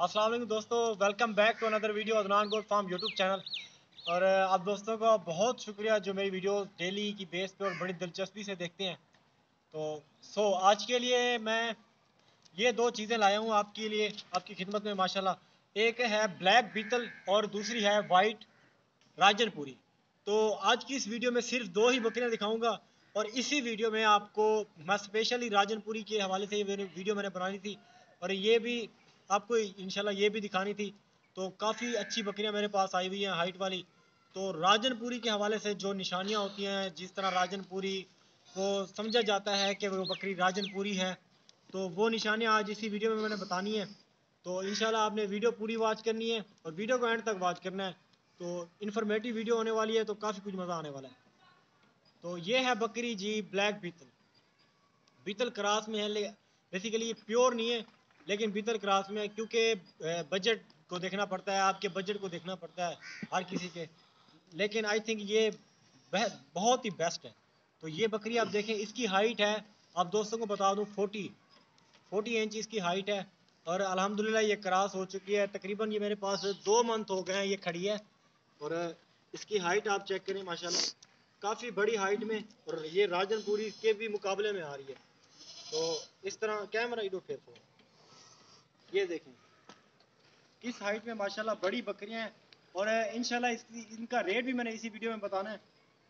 अस्सलाम वालेकुम दोस्तों, welcome back to another video Adnan goat farm YouTube channel. और आप दोस्तों का बहुत शुक्रिया जो मेरी वीडियो डेली की बेस पे और बड़ी दिलचस्पी से देखते हैं। तो आज के लिए मैं ये दो चीज़ें लाया हूँ आपके लिए, आपकी खिदमत में माशाल्लाह। एक है ब्लैक बीटल और दूसरी है वाइट राजनपुरी। तो आज की इस वीडियो में सिर्फ दो ही बकरियां दिखाऊंगा और इसी वीडियो में आपको मैं स्पेशली राजनपुरी के हवाले से ये वीडियो मैंने बनानी थी और ये भी आपको इंशाल्लाह ये भी दिखानी थी। तो काफ़ी अच्छी बकरियां मेरे पास आई हुई हैं हाइट वाली। तो राजनपुरी के हवाले से जो निशानियां होती हैं, जिस तरह राजनपुरी को समझा जाता है कि वो बकरी राजनपुरी है, तो वो निशानियां आज इसी वीडियो में मैंने बतानी है। तो इंशाल्लाह आपने वीडियो पूरी वॉच करनी है और वीडियो को एंड तक वॉच करना है। तो इन्फॉर्मेटिव वीडियो होने वाली है, तो काफ़ी कुछ मज़ा आने वाला है। तो ये है बकरी जी ब्लैक बीतल। बीतल क्रास में है, बेसिकली ये प्योर नहीं है लेकिन बीतल क्रास में है, क्योंकि बजट को देखना पड़ता है, आपके बजट को देखना पड़ता है हर किसी के। लेकिन आई थिंक ये बहुत ही बेस्ट है। तो ये बकरी आप देखें, इसकी हाइट है, आप दोस्तों को बता दूं 40 इंच इसकी हाइट है। और अल्हम्दुलिल्लाह ये क्रॉस हो चुकी है, तकरीबन ये मेरे पास 2 मंथ हो गए हैं ये खड़ी है। और इसकी हाइट आप चेक करें माशाल्लाह, काफ़ी बड़ी हाइट में, और ये राजनपुरी के भी मुकाबले में आ रही है। तो इस तरह कैमरा इधर फेर को ये देखें किस हाइट में माशाल्लाह बड़ी बकरियां हैं। और इंशाल्लाह इनका रेट भी मैंने इसी वीडियो में बताना है।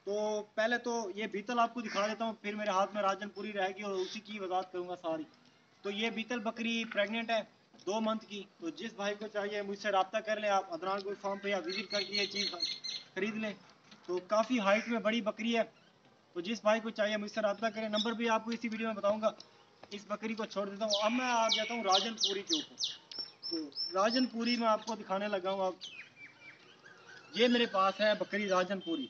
तो पहले तो ये बीतल आपको दिखा देता हूँ, फिर मेरे हाथ में राजनपुरी रहेगी और उसी की वजाहत करूँगा सारी। तो ये बीतल बकरी प्रेग्नेंट है 2 मंथ की। तो जिस भाई को चाहिए मुझसे रब्ता कर लें, आप अदनान गोट फार्म पे या विजिट करके ये चीज़ खरीद लें। तो काफ़ी हाइट में बड़ी बकरी है। तो जिस भाई को चाहिए मुझसे रब्ता करें, नंबर भी आपको इसी वीडियो में बताऊँगा। इस बकरी को छोड़ देता हूँ, अब मैं आ जाता हूँ राजनपुरी के ऊपर। तो राजनपुरी में आपको दिखाने लगा हूँ। अब ये मेरे पास है बकरी राजनपुरी,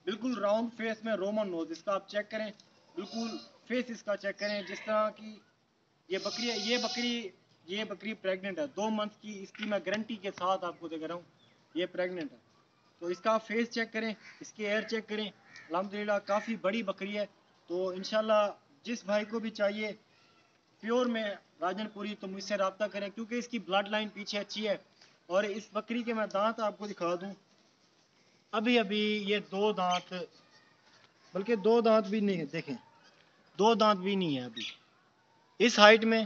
बिल्कुल राउंड फेस में रोमन नोज इसका आप चेक करें, बिल्कुल फेस इसका चेक करें जिस तरह की ये बकरी है। ये बकरी प्रेग्नेंट है 2 मंथ की, इसकी मैं गारंटी के साथ आपको दे रहा हूँ ये प्रेग्नेंट है। तो इसका फेस चेक करें, इसकी एयर चेक करें, अल्हम्दुलिल्लाह काफ़ी बड़ी बकरी है। तो इंशाल्लाह जिस भाई को भी चाहिए प्योर में राजनपुरी तो मुझसे रब्ता करें, क्योंकि इसकी ब्लड लाइन पीछे अच्छी है। और इस बकरी के मैं दांत आपको दिखा दूं, अभी अभी ये 2 दांत, बल्कि 2 दांत भी नहीं है, देखें 2 दांत भी नहीं है अभी इस हाइट में।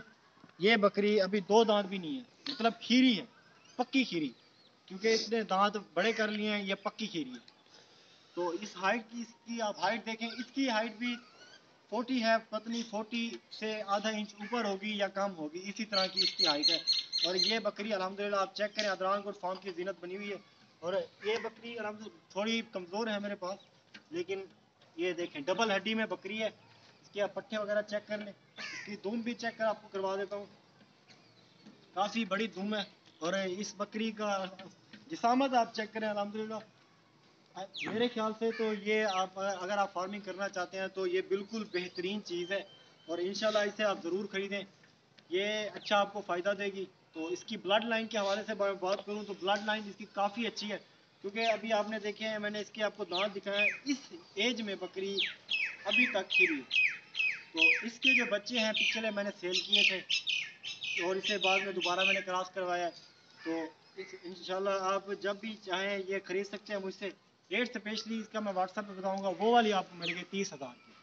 ये बकरी अभी 2 दांत भी नहीं है, मतलब खीरी है, पक्की खीरी, क्योंकि इसने दांत बड़े कर लिए हैं, ये पक्की खीरी है। तो इस हाइट की, इसकी आप हाइट देखें, इसकी हाइट भी 40 है, पतनी 40 से आधा इंच ऊपर होगी या कम होगी, इसी तरह की इसकी हाइट है। और ये बकरी अल्हम्दुलिल्लाह आप चेक करें, अदनान गोट फार्म की जीनत बनी हुई है। और ये बकरी अल्हम्दुलिल्लाह थोड़ी कमज़ोर है मेरे पास, लेकिन ये देखें डबल हड्डी में बकरी है। इसके आप पट्टे वगैरह चेक कर लें, इसकी धूम भी चेक कर आपको करवा देता हूँ, काफ़ी बड़ी धूम है। और इस बकरी का जिसामत आप चेक करें, अल्हम्दुलिल्लाह मेरे ख्याल से तो ये आप अगर आप फार्मिंग करना चाहते हैं तो ये बिल्कुल बेहतरीन चीज़ है। और इंशाल्लाह इसे आप ज़रूर ख़रीदें, ये अच्छा आपको फ़ायदा देगी। तो इसकी ब्लड लाइन के हवाले से बात करूँ तो ब्लड लाइन इसकी काफ़ी अच्छी है, क्योंकि अभी आपने देखे हैं, मैंने इसके आपको दांत दिखाए, इस एज में बकरी अभी तक खिली। तो इसके जो बच्चे हैं पिछले मैंने सेल किए थे और इसे बाद में दोबारा मैंने क्रॉस करवाया। तो इंशाल्लाह आप जब भी चाहें ये ख़रीद सकते हैं मुझसे। रेट स्पेशली इसका मैं व्हाट्सएप पे बताऊंगा, वो वाली आपको मिलेगी 30,000 की।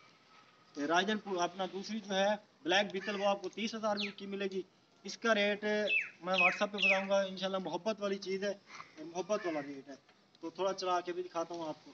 तो राजनपुर अपना दूसरी जो है ब्लैक बीतल, वो आपको 30,000 की मिलेगी। इसका रेट मैं व्हाट्सएप पे बताऊंगा इंशाल्लाह। मोहब्बत वाली चीज़ है, मोहब्बत वाला रेट है। तो थोड़ा चला के भी दिखाता हूँ आपको।